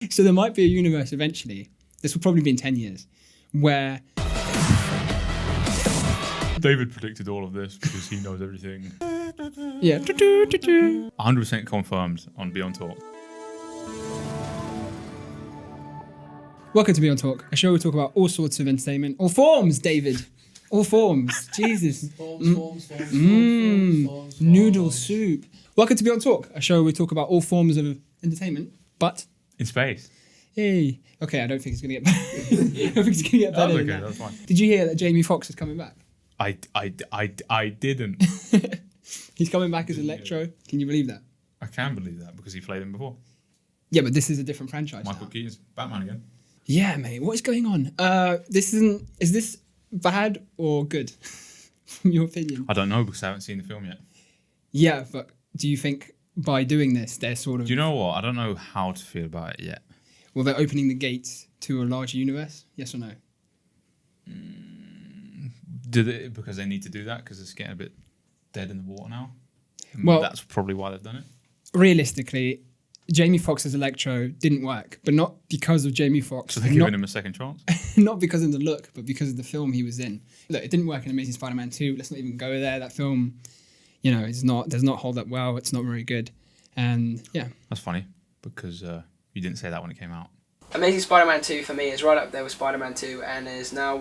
So there might be a universe eventually, this will probably be in 10 years, where... David predicted all of this because he knows everything. Yeah. 100% confirmed on Beyond Talk. Welcome to Beyond Talk, a show where we talk about all sorts of entertainment. All forms, David. All forms. Jesus. Forms. Noodle soup. Welcome to Beyond Talk, a show where we talk about all forms of entertainment, but... In space. Hey. Okay, I don't think it's going to get better. I don't think it's going to get better than that. That's fine. Did you hear that Jamie Foxx is coming back? I didn't. He's coming back as Electro. Can you believe that? I can believe that because he played him before. Yeah, but this is a different franchise. Michael Keaton's Batman again. Yeah, mate. What is going on? Is this bad or good, from your opinion? I don't know because I haven't seen the film yet. Yeah, but do you think by doing this, they're sort of... Do you know what? I don't know how to feel about it yet. Well, they're opening the gates to a larger universe? Yes or no? Because they need to do that because it's getting a bit dead in the water now. Well, that's probably why they've done it. Realistically, Jamie Foxx's Electro didn't work, but not because of Jamie Foxx. So they're giving him a second chance? Not because of the look, but because of the film he was in. Look, it didn't work in Amazing Spider-Man 2. Let's not even go there. That film, does not hold up well. It's not very good. And yeah. That's funny because you didn't say that when it came out. Amazing Spider-Man 2 for me is right up there with Spider-Man 2 and is now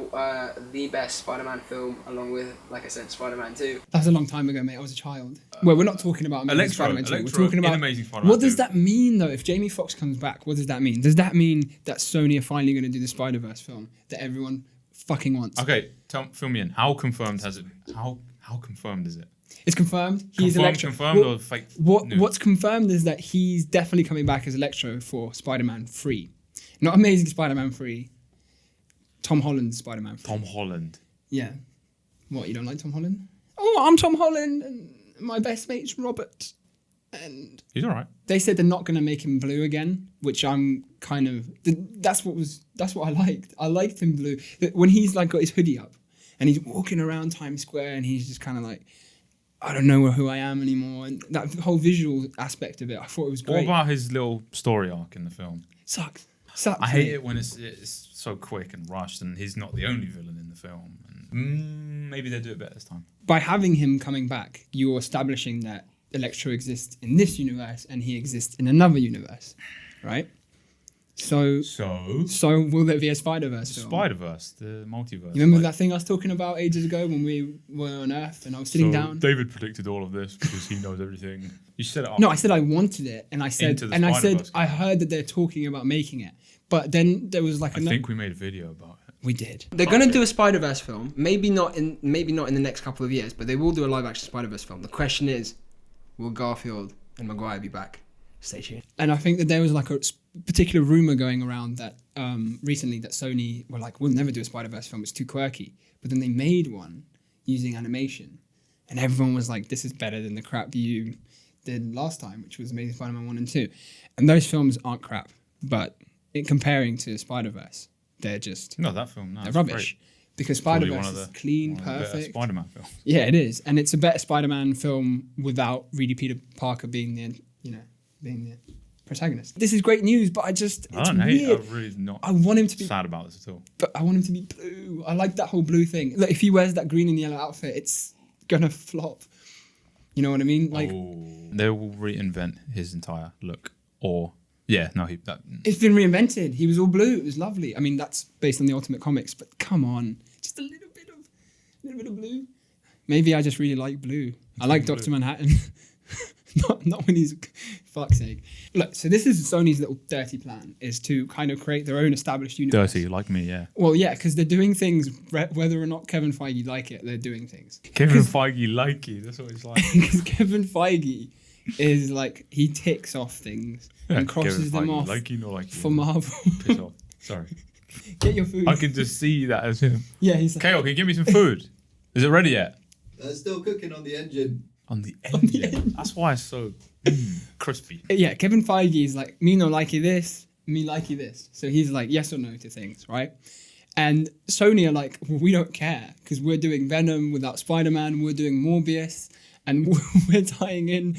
the best Spider-Man film along with, like I said, Spider-Man 2. That was a long time ago, mate. I was a child. Well, we're not talking about Amazing Spider-Man 2. We're talking about Amazing Spider-Man what does 2. that mean, though? If Jamie Foxx comes back, what does that mean? Does that mean that Sony are finally going to do the Spider-Verse film that everyone fucking wants? Okay, fill me in. How confirmed has it? How confirmed is it? It's confirmed. He's Electro. Confirmed or fake news? What's confirmed is that he's definitely coming back as Electro for Spider-Man 3. Not Amazing Spider-Man 3. Tom Holland's Spider-Man 3. Tom Holland. Yeah. What, you don't like Tom Holland? Oh, I'm Tom Holland and my best mate's Robert. And he's all right. They said they're not going to make him blue again, which I'm kind of... That's what I liked. I liked him blue. When he's like got his hoodie up and he's walking around Times Square and he's just kind of like, I don't know who I am anymore. And that whole visual aspect of it, I thought it was great. What about his little story arc in the film? Sucks. I hate it when it's so quick and rushed and he's not the only villain in the film. And maybe they'll do it better this time. By having him coming back, you're establishing that Electro exists in this universe and he exists in another universe, right? So will there be a Spider-Verse film? Spider-Verse, the multiverse. You remember that thing I was talking about ages ago when we were on Earth and I was sitting down? David predicted all of this because he knows everything. You set it up. No, I said I wanted it, and I said I heard that they're talking about making it, but then there was like I think we made a video about it. We did. They're going to do a Spider-Verse film, maybe not in the next couple of years, but they will do a live-action Spider-Verse film. The question is, will Garfield and Maguire be back? Stay tuned. And I think that there was like a particular rumor going around that recently that Sony were like, we'll never do a Spider-Verse film, it's too quirky. But then they made one using animation, and everyone was like, this is better than the crap you did last time, which was Amazing Spider-Man 1 and 2. And those films aren't crap, but in comparing to Spider-Verse, they're just... No, that film, they're rubbish. Great. Because Spider-Verse is clean, perfect. Spider-Man film. Yeah, it is. And it's a better Spider-Man film without really Peter Parker being the protagonist. This is great news, but it's I'm really not I want him to be sad about this at all. But I want him to be blue. I like that whole blue thing. Look, if he wears that green and yellow outfit, it's gonna flop. You know what I mean? Like, they will reinvent his entire look. It's been reinvented. He was all blue. It was lovely. I mean, that's based on the Ultimate Comics, but come on, just a little bit of blue. Maybe I just really like blue. I like Dr. Manhattan. not when he's... Fuck's sake. Look, so this is Sony's little dirty plan, is to kind of create their own established universe. Dirty, like me, yeah. Well, yeah, because they're doing things, whether or not Kevin Feige like it, they're doing things. Kevin Feige likey, that's what it's like. Because Kevin Feige is like, he ticks off things and crosses them off for Marvel. Piss off. Sorry. Get your food. I can just see that as him. Yeah, he's like... Kale, can you give me some food? Is it ready yet? Still cooking on the engine. On the engine. That's why it's so crispy. Yeah, Kevin Feige is like, me no likey this, me likey this. So he's like yes or no to things, right? And Sony are like, well, we don't care because we're doing Venom without Spider-Man, we're doing Morbius, and we're tying in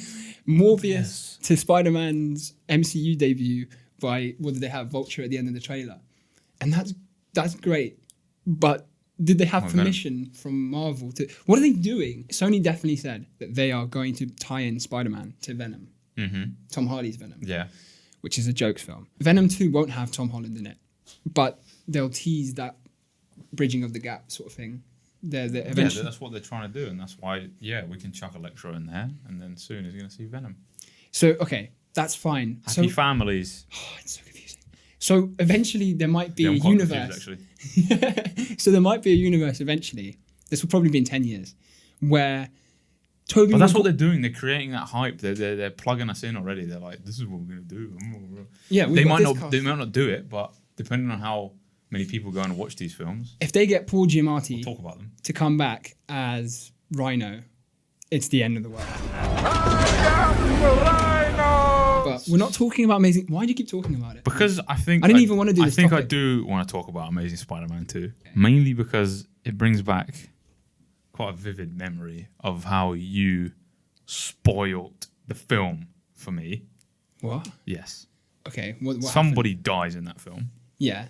Morbius to Spider-Man's MCU debut by what did they have? Vulture at the end of the trailer, and that's great. But did they have permission from Marvel to? What are they doing? Sony definitely said that they are going to tie in Spider-Man to Venom, Tom Hardy's Venom, which is a jokes film. Venom 2 won't have Tom Holland in it, but they'll tease that bridging of the gap sort of thing. Eventually. That's what they're trying to do, and that's why we can chuck Electro in there, and then soon he's going to see Venom. So okay, that's fine. Happy families. Oh, it's so confusing. So eventually there might be a I'm quite universe. confused, actually. So there might be a universe eventually. This will probably be in 10 years, where Tobey. But that's what they're doing. They're creating that hype. They're plugging us in already. They're like, this is what we're going to do. Yeah, they might not do it, but depending on how many people go and watch these films, if they get Paul Giamatti we'll talk about them to come back as Rhino, it's the end of the world. But we're not talking about Amazing. Why do you keep talking about it? Because I think I didn't even want to do this. I think topic. I do want to talk about Amazing Spider-Man 2, mainly because it brings back quite a vivid memory of how you spoiled the film for me. What? Yes. Okay. What Somebody dies in that film. Yeah.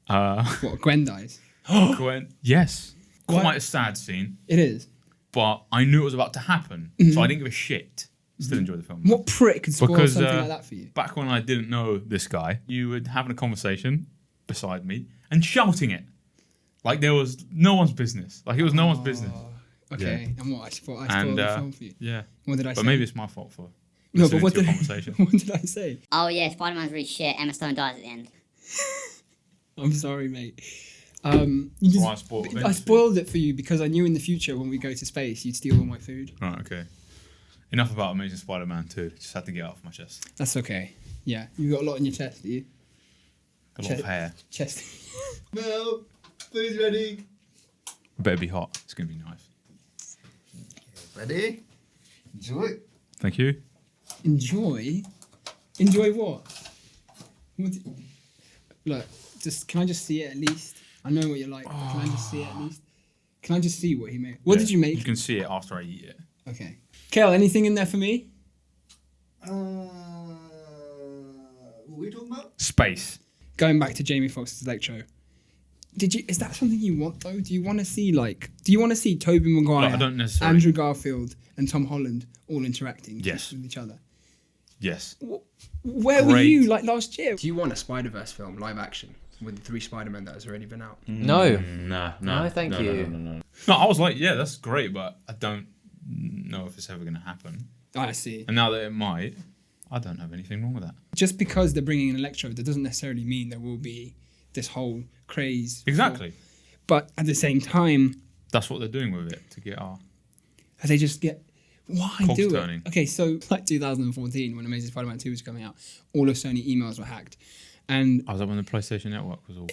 What? Gwen dies. Gwen. Yes. What? Quite a sad scene, It is. but I knew it was about to happen, so I didn't give a shit. Still enjoy the film. What prick could spoil Because something like that for you? back when I didn't know this guy, you were having a conversation beside me and shouting it like there was no one's business. Like it was no one's business. Okay. And what? I spoiled And the film for you. yeah, What did I say? but maybe it's my fault for No, but listening what to your did conversation. what did I say? Oh yeah, Spider-Man's really shit. Emma Stone dies at the end. I'm sorry, mate. You just, Well, I spoiled it. I spoiled it for you because I knew in the future when we go to space, you'd steal all my food. Right, okay. Enough about Amazing Spider-Man 2. Just had to get it off my chest. That's okay. Yeah, you got a lot on your chest, do you? A lot of hair. Chest. Mel, food's ready. Better be hot. It's gonna be nice. Ready? Enjoy. Thank you. Enjoy. Enjoy what? Look, can I just see it at least? I know what you're like. Can I just see it at least? Can I just see what he made? What did you make? You can see it after I eat it. Okay. Kale, anything in there for me? What were we talking about? Space. Going back to Jamie Foxx's Electro. Is that something you want though? Do you want to see Tobey Maguire, No, I don't necessarily. Andrew Garfield and Tom Holland all interacting Yes. with each other? Yes. Where were Great. you like last year? Do you want a Spider-Verse film, live action, with the 3 Spider-Men that has already been out? No. No, No, thank you. No, I was like, yeah, that's great, but I don't know if it's ever going to happen. I see. And now that it might, I don't have anything wrong with that. Just because they're bringing in Electro, that doesn't necessarily mean there will be this whole craze. Exactly. But at the same time, That's what they're doing with it to get our. they just get. Why Cogs do turning. it? Okay, so like 2014, when Amazing Spider-Man 2 was coming out, all of Sony emails were hacked. And I was up when the PlayStation Network was all.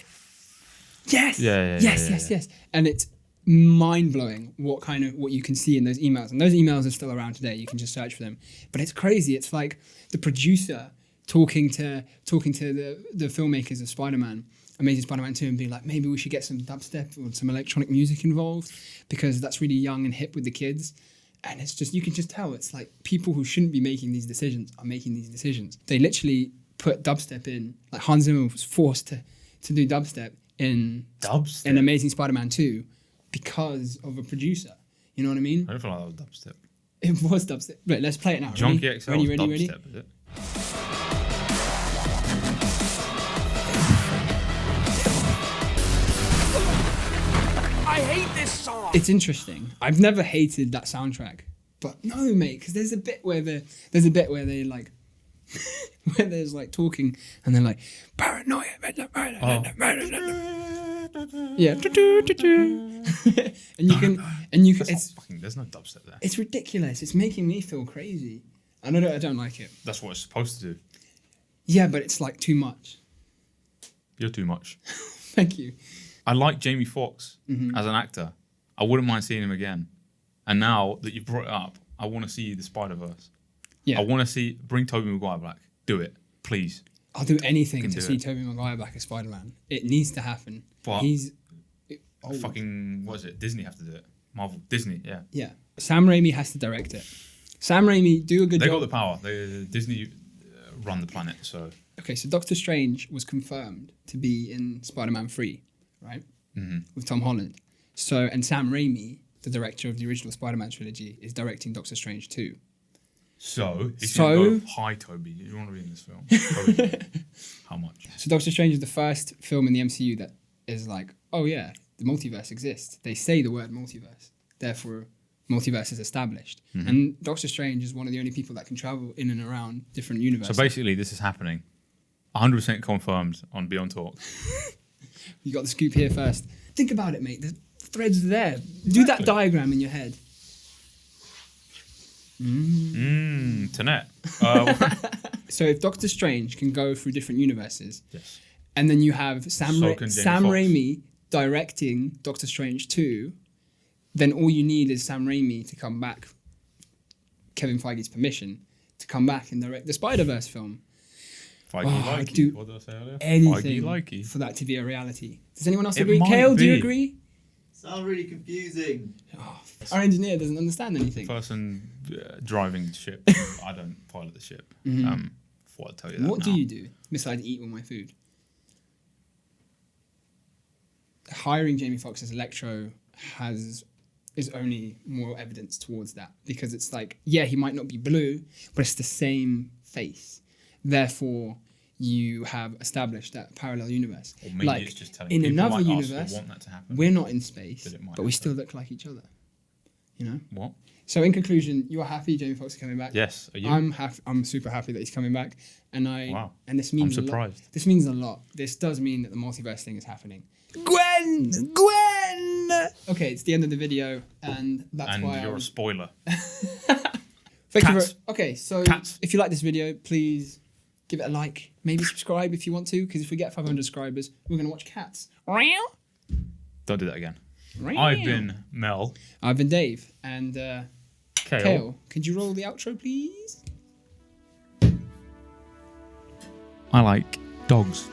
yes, Yeah, yes. And it's mind-blowing what you can see in those emails. And those emails are still around today. You can just search for them. But it's crazy. It's like the producer talking to the filmmakers of Spider-Man, Amazing Spider-Man 2, and being like, maybe we should get some dubstep or some electronic music involved because that's really young and hip with the kids. And it's just, you can just tell it's like people who shouldn't be making these decisions are making these decisions. They literally put dubstep in, like Hans Zimmer was forced to do dubstep in Amazing Spider-Man 2 because of a producer. You know what I mean? I don't feel like that was dubstep. It was dubstep. Right, let's play it now. Junkie XL Ready? was Ready? dubstep, is it? It's interesting. I've never hated that soundtrack, but no, mate, because there's a bit where they like, where there's like talking and they're like paranoia. Yeah, and you can. It's There's no dubstep there. it's ridiculous. It's making me feel crazy, and I don't like it. That's what it's supposed to do. Yeah, but it's like too much. You're too much. Thank you. I like Jamie Foxx as an actor. I wouldn't mind seeing him again. And now that you've brought it up, I want to see the Spider-Verse. Yeah, I want to bring Tobey Maguire back. Do it, please. I'll do anything Can to do see it. Tobey Maguire back as Spider-Man. It needs to happen. But He's old. fucking, what is it? Disney have to do it. Marvel, Disney, yeah. Yeah. Sam Raimi has to direct it. Sam Raimi, do a good They job. got the power. Disney run the planet, so Okay, so Doctor Strange was confirmed to be in Spider-Man 3, right? With Tom Holland. So, and Sam Raimi, the director of the original Spider-Man trilogy, is directing Doctor Strange 2. So, if So- you go, hi Toby, do you want to be in this film? Probably. How much? So Doctor Strange is the first film in the MCU that is like, oh yeah, the multiverse exists. They say the word multiverse. Therefore, multiverse is established. And Doctor Strange is one of the only people that can travel in and around different universes. So basically, this is happening. 100% confirmed on Beyond Talk. You got the scoop here first. Think about it, mate. The thread's there. Do that diagram in your head. Tenet. So if Doctor Strange can go through different universes, Yes. and then you have Sam So can Jamie Sam Foxx. Raimi directing Doctor Strange 2, then all you need is Sam Raimi to come back, Kevin Feige's permission, to come back and direct the Spider-Verse film. Feige I'd likey. do What did I say earlier? Anything Feige likey. for that to be a reality. Does anyone else It agree? might Kale, do you be. agree? Sound really confusing. Our engineer doesn't understand anything. Person driving the ship. I don't pilot the ship. Thought I'd tell you that. What now. do you do besides eat all my food? Hiring Jamie Foxx as Electro is only more evidence towards that, because it's like, yeah, he might not be blue, but it's the same face. Therefore, you have established that parallel universe. Or maybe like it's just telling in people another like us universe, who want that to happen. we're not in space, That it might but we happen. still look like each other. You know. What? So in conclusion, you are happy Jamie Foxx is coming back. Yes. Are you? I'm happy. I'm super happy that he's coming back, and Wow. and this means I'm a lot. surprised. This means a lot. This does mean that the multiverse thing is happening. Gwen. Okay, it's the end of the video, and that's and why you're a spoiler. Thank you Cats. okay, so Cats. if you like this video, please give it a like. Maybe subscribe if you want to, because if we get 500 subscribers, we're gonna watch Cats. Don't do that again. I've been Mel. I've been Dave, and Kale. Kale. Could you roll the outro, please? I like dogs.